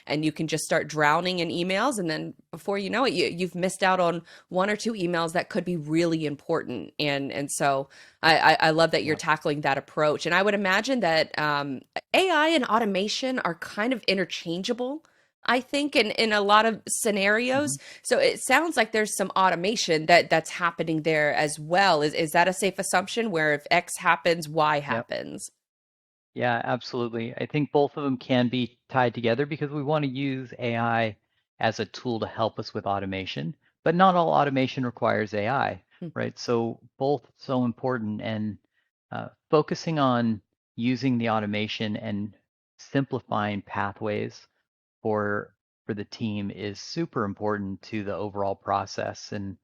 and you can just start drowning in emails, and then before you know it, you've missed out on one or two emails that could be really important. And so I love that you're Yep. tackling that approach. And I would imagine that AI and automation are kind of interchangeable, I think, in a lot of hmm scenarios. So it sounds like there's some automation that's happening there as well. Is that a safe assumption where if X happens, Y Yep. happens? Yeah, absolutely. I think both of them can be tied together because we want to use AI as a tool to help us with automation, but not all automation requires AI, Hmm. right? So both so important, and focusing on using the automation and simplifying pathways for the team is super important to the overall process. And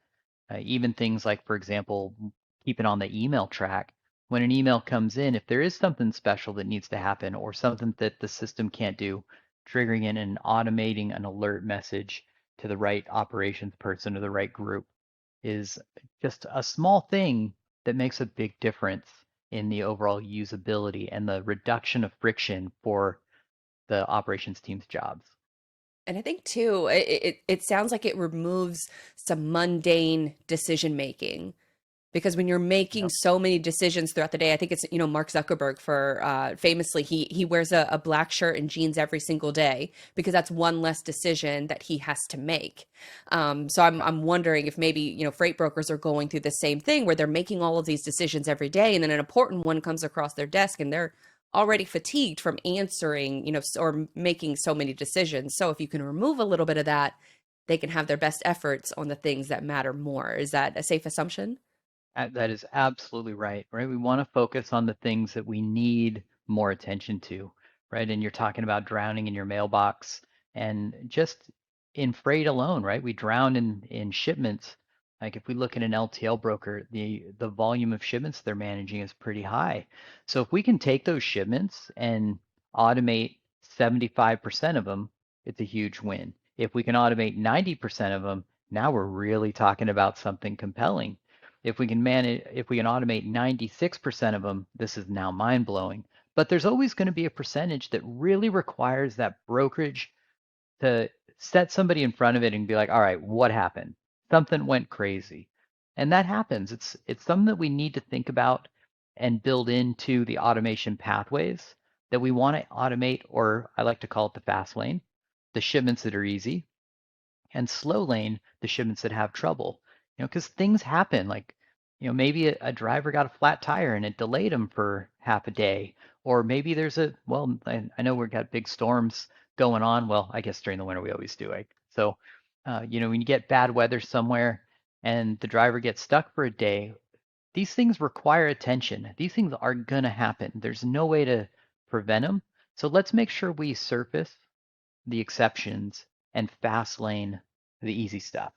even things like, for example, keeping on the email track. When an email comes in, if there is something special that needs to happen or something that the system can't do, triggering in and automating an alert message to the right operations person or the right group is just a small thing that makes a big difference in the overall usability and the reduction of friction for the operations team's jobs. And I think too, it sounds like it removes some mundane decision making. Because when you're making Yep. so many decisions throughout the day, I think it's, Mark Zuckerberg for famously, he wears a black shirt and jeans every single day because that's one less decision that he has to make. So Yep. I'm wondering if maybe, freight brokers are going through the same thing where they're making all of these decisions every day, and then an important one comes across their desk and they're already fatigued from answering, or making so many decisions. So if you can remove a little bit of that, they can have their best efforts on the things that matter more. Is that a safe assumption? That is absolutely right, right? We want to focus on the things that we need more attention to, right? And you're talking about drowning in your mailbox and just in freight alone, right? We drown in shipments. Like if we look at an LTL broker, the volume of shipments they're managing is pretty high. So if we can take those shipments and automate 75% of them, it's a huge win. If we can automate 90% of them, now we're really talking about something compelling. If we can automate 96% of them, this is now mind blowing. But there's always going to be a percentage that really requires that brokerage to set somebody in front of it and be like, all right, what happened? Something went crazy. And that happens. It's something that we need to think about and build into the automation pathways that we want to automate, or I like to call it the fast lane, the shipments that are easy, and slow lane, the shipments that have trouble. Because things happen. Like, maybe a driver got a flat tire and it delayed him for half a day. Or maybe there's well, I know we've got big storms going on. Well, I guess during the winter we always do. So, when you get bad weather somewhere and the driver gets stuck for a day, these things require attention. These things are gonna happen. There's no way to prevent them. So let's make sure we surface the exceptions and fast lane the easy stuff.